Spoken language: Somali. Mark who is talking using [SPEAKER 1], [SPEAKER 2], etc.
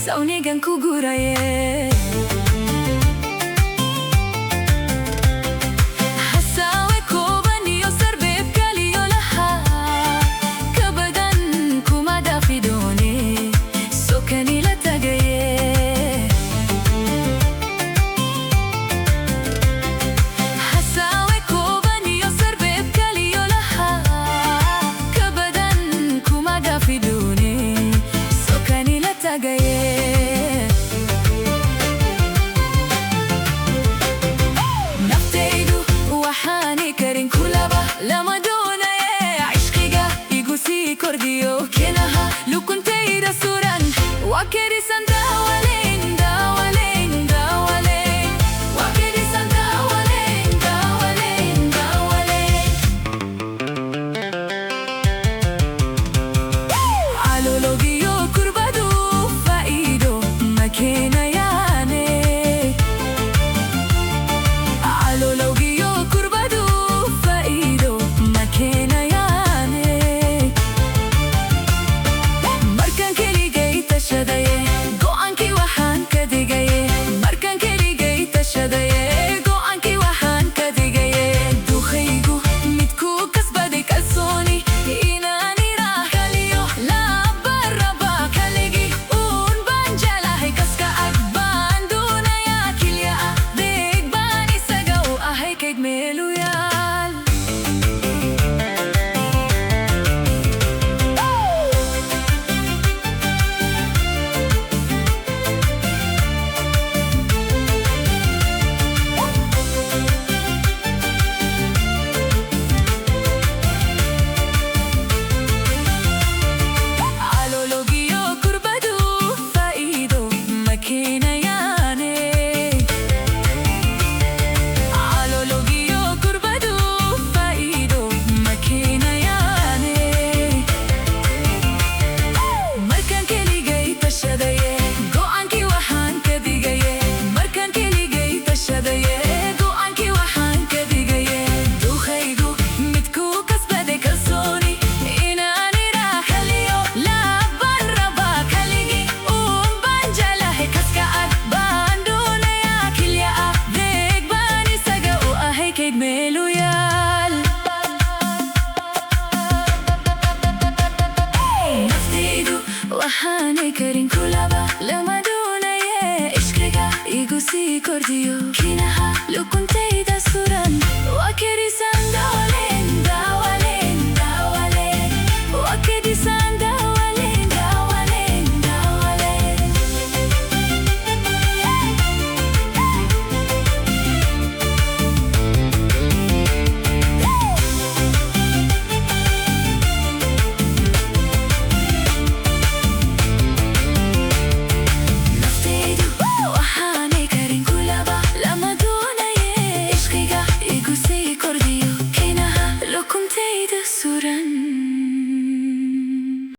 [SPEAKER 1] saunigan ku guraye hasawe koban iyo sarbeeb kaliyo lahaa kabadan kuma dhaafi doone sokani la tagaye hasawe koban iyo sarbeeb kaliyo lahaa kabadan kuma dhaafi doone sokani la tagaye karin kulaba lama doonaye cishqiga igu sii kordhiyo kenaha lukuntayda suran waa kerisan daawaleyn daawaleyn daawaleyn waa kerisan daawaleyn daawaleyn daawaleyn calologiyo kurbadu faa'iido ma keenayaane calologiyo kurbadu waxaanay karin kulaba lama doonaye cishqiga igu sii kordhiyo kinaha lukuntayda suran waa kerisan